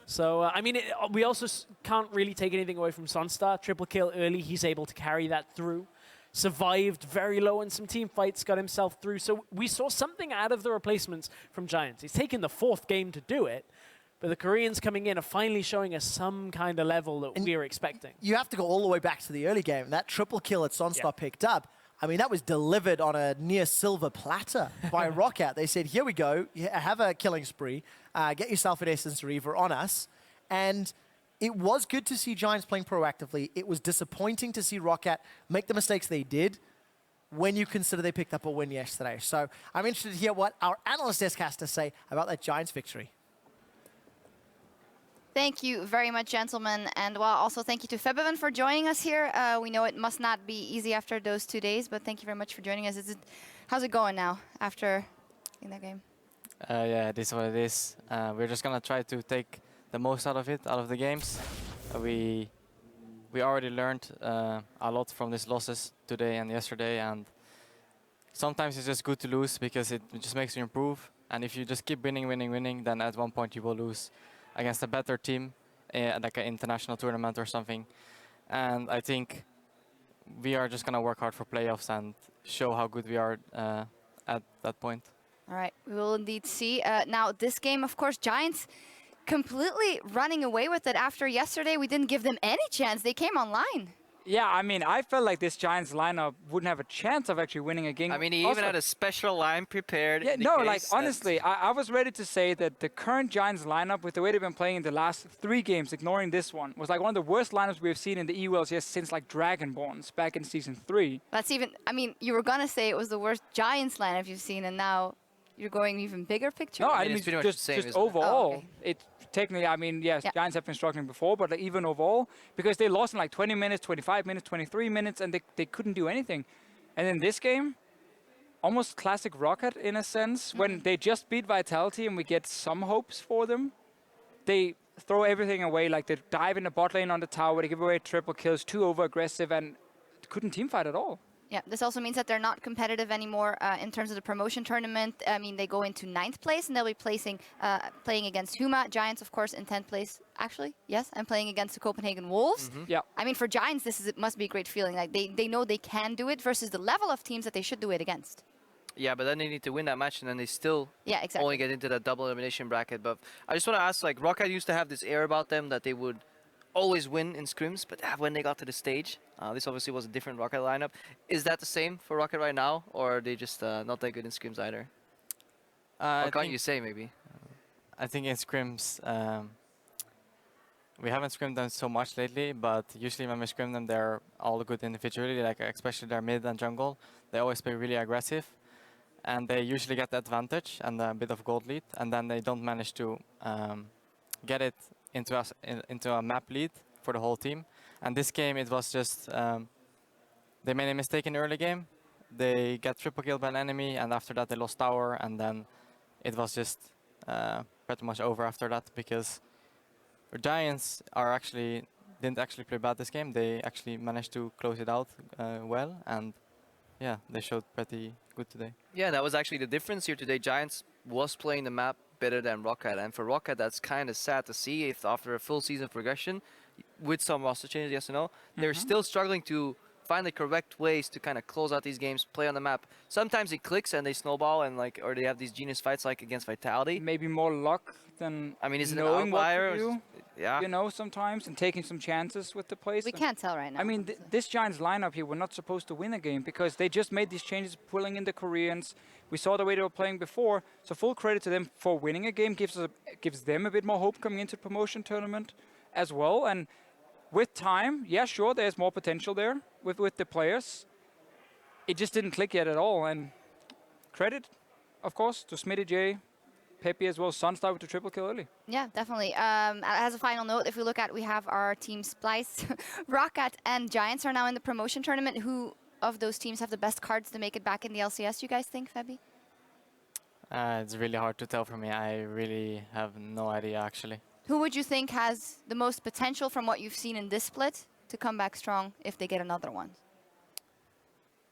Speaker 1: So, I mean, we also can't really take anything away from SONSTAR. Triple kill early, he's able to carry that through. Survived very low in some team fights, got himself through. So we saw something out of the replacements from Giants. He's taken the 4th game to do it, But the Koreans coming in are finally showing us some kind of level that we were expecting.
Speaker 2: You have to go all the way back to the early game. That triple kill that SONSTAR picked up, I mean, that was delivered on a near silver platter by ROCCAT. They said, here we go, have a killing spree, get yourself an Essence Reaver on us. And it was good to see Giants playing proactively. It was disappointing to see ROCCAT make the mistakes they did when you consider they picked up a win yesterday. So I'm interested to hear what our analyst desk has to say about that Giants victory.
Speaker 3: Thank you very much, gentlemen. And well, also thank you to Febevan for joining us here. We know it must not be easy after those 2 days, but thank you very much for joining us. How's it going now after in that game?
Speaker 4: Yeah, it is what it is. We're just going to try to take the most out of it, out of the games. We already learned a lot from these losses today and yesterday, and sometimes it's just good to lose because it just makes you improve. And if you just keep winning, then at one point you will lose against a better team, like an international tournament or something. And I think we are just going to work hard for playoffs and show how good we are at that point.
Speaker 3: All right, we will indeed see. Now, this game, of course, Giants completely running away with it. After yesterday, we didn't give them any chance. They came online.
Speaker 5: Yeah, I mean, I felt like this Giants lineup wouldn't have a chance of actually winning a game.
Speaker 6: I mean, he even had a special line prepared.
Speaker 5: Yeah, no, like, honestly, I was ready to say that the current Giants lineup, with the way they've been playing in the last 3 games, ignoring this one, was like one of the worst lineups we've seen in the LCS since like Dragonborns back in Season 3.
Speaker 3: That's even, I mean, you were going to say it was the worst Giants lineup you've seen, and now you're going even bigger picture?
Speaker 5: No, I mean,
Speaker 6: it's pretty much the same,
Speaker 5: just overall.
Speaker 3: Oh, okay.
Speaker 5: It technically, I mean, yes, Giants have been struggling before, but like, even overall, because they lost in like 20 minutes, 25 minutes, 23 minutes, and they couldn't do anything. And in this game, almost classic ROCCAT in a sense, when they just beat Vitality and we get some hopes for them, they throw everything away, like they dive in the bot lane on the tower, they give away triple kills, too over-aggressive, and couldn't teamfight at all.
Speaker 3: Yeah, this also means that they're not competitive anymore in terms of the promotion tournament. I mean, they go into 9th place, and they'll be playing against Huma. Giants, of course, in 10th place. Actually, yes, I'm playing against the Copenhagen Wolves.
Speaker 5: Yeah.
Speaker 3: I mean, for Giants, it must be a great feeling. Like they know they can do it versus the level of teams that they should do it against.
Speaker 6: Yeah, but then they need to win that match, and then they still
Speaker 3: exactly.
Speaker 6: only get into that double elimination bracket. But I just want to ask, like, ROCCAT used to have this air about them that they would always win in scrims, but when they got to the stage, this obviously was a different ROCCAT lineup. Is that the same for ROCCAT right now, or are they just not that good in scrims either? Or can't you say, maybe?
Speaker 4: I think in scrims, we haven't scrimmed them so much lately, but usually when we scrim them, they're all good individually, like especially their mid and jungle. They always play really aggressive, and they usually get the advantage and a bit of gold lead, and then they don't manage to get it into a map lead for the whole team. And this game, it was just, they made a mistake in the early game. They get triple killed by an enemy, and after that they lost tower, and then it was just pretty much over after that, because the Giants didn't actually play bad this game. They actually managed to close it out well, and yeah, they showed pretty good today.
Speaker 6: Yeah, that was actually the difference here today. Giants was playing the map better than ROCCAT, and for ROCCAT, that's kind of sad to see. If after a full season of progression, with some roster changes, yes or no, they're still struggling to find the correct ways to kind of close out these games, play on the map. Sometimes it clicks and they snowball, and or they have these genius fights like against Vitality.
Speaker 5: Maybe more luck than
Speaker 6: is it
Speaker 5: knowing
Speaker 6: an
Speaker 5: what
Speaker 6: outlier?
Speaker 5: to do,
Speaker 6: yeah.
Speaker 5: you know, sometimes, and taking some chances with the plays.
Speaker 3: We can't tell right now.
Speaker 5: I mean, this Giants lineup here, we're not supposed to win a game because they just made these changes, pulling in the Koreans. We saw the way they were playing before, so full credit to them for winning a game. Gives them a bit more hope coming into the promotion tournament as well. And with time, yeah, sure, there's more potential there with the players. It just didn't click yet at all. And credit, of course, to SmittyJ, Pepi as well, SONSTAR with the triple kill early.
Speaker 3: Yeah, definitely. As a final note, if we look at, we have our team spliced. ROCCAT and Giants are now in the promotion tournament. Who of those teams have the best cards to make it back in the LCS, you guys think, Febi?
Speaker 4: It's really hard to tell for me. I really have no idea, actually.
Speaker 3: Who would you think has the most potential from what you've seen in this split to come back strong if they get another one?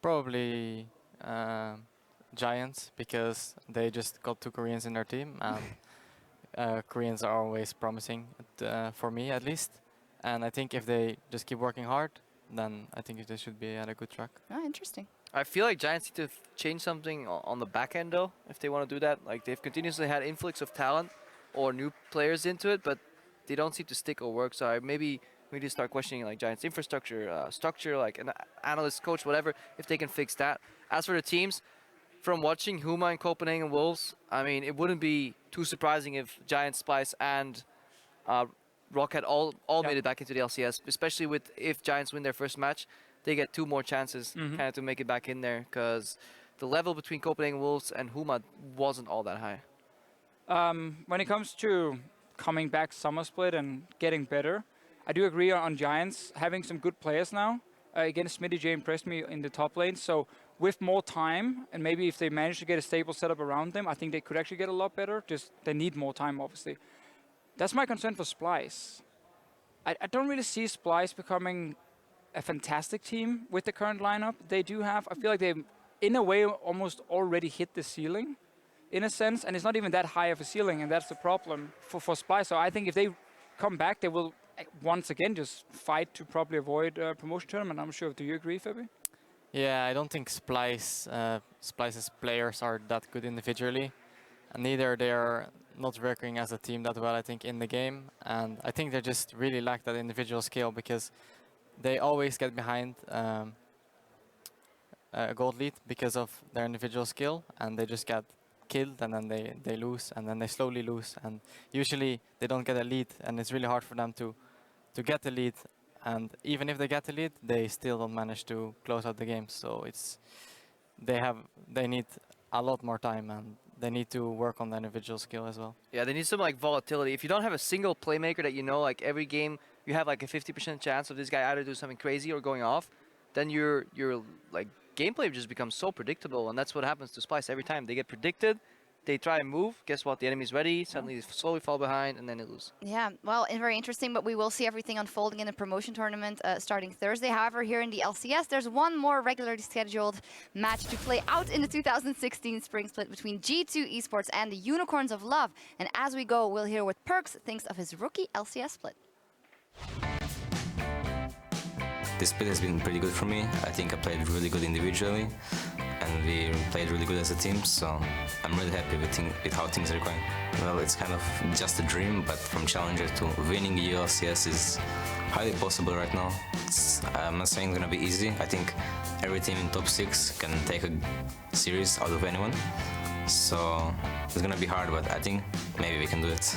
Speaker 4: Probably Giants, because they just got 2 Koreans in their team, and Koreans are always promising, for me at least. And I think if they just keep working hard, then I think they should be at a good track.
Speaker 3: Oh, interesting.
Speaker 6: I feel like Giants need to change something on the back end, though, if they want to do that. Like, they've continuously had influx of talent, or new players into it, but they don't seem to stick or work. So maybe we need to start questioning like Giants' infrastructure, structure, like an analyst, coach, whatever, if they can fix that. As for the teams, from watching Huma and Copenhagen Wolves, I mean, it wouldn't be too surprising if Giants, Splice, and ROCCAT all made it back into the LCS, especially with if Giants win their first match, they get 2 more chances kind of to make it back in there, because the level between Copenhagen Wolves and Huma wasn't all that high.
Speaker 5: When it comes to coming back summer split and getting better, I do agree on Giants having some good players now. Again, SmittyJ impressed me in the top lane, so with more time, and maybe if they manage to get a stable setup around them, I think they could actually get a lot better. Just they need more time, obviously. That's my concern for Splice. I don't really see Splice becoming a fantastic team with the current lineup they do have. I feel like they, in a way, almost already hit the ceiling, in a sense, and it's not even that high of a ceiling, and that's the problem for Splice. So I think if they come back, they will once again just fight to probably avoid promotion tournament. I'm sure. Do you agree, Fabi?
Speaker 4: Yeah, I don't think Splice's players are that good individually, and neither they are not working as a team that well, I think, in the game. And I think they just really lack that individual skill, because they always get behind a gold lead because of their individual skill, and they just get killed, and then they lose, and then they slowly lose, and usually they don't get a lead, and it's really hard for them to get the lead. And even if they get the lead, they still don't manage to close out the game. So they need a lot more time, and they need to work on the individual skill as well.
Speaker 6: Yeah, they need some like volatility. If you don't have a single playmaker that you know, like every game you have like a 50% chance of this guy either doing something crazy or going off, then your like gameplay just becomes so predictable, and that's what happens to Splice every time. They get predicted. They try and move. Guess what? The enemy's ready. Suddenly they slowly fall behind, and then they lose.
Speaker 3: Yeah, well, it's very interesting, but we will see everything unfolding in the promotion tournament starting Thursday. However, here in the LCS, there's one more regularly scheduled match to play out in the 2016 spring split between G2 eSports and the Unicorns of Love. And as we go, we'll hear what Perks thinks of his rookie LCS split.
Speaker 7: This split has been pretty good for me. I think I played really good individually, and we played really good as a team, so I'm really happy with how things are going. Well, it's kind of just a dream, but from Challenger to winning LCS is highly possible right now. I'm not saying it's gonna be easy. I think every team in top 6 can take a series out of anyone, so it's gonna be hard, but I think maybe we can do it.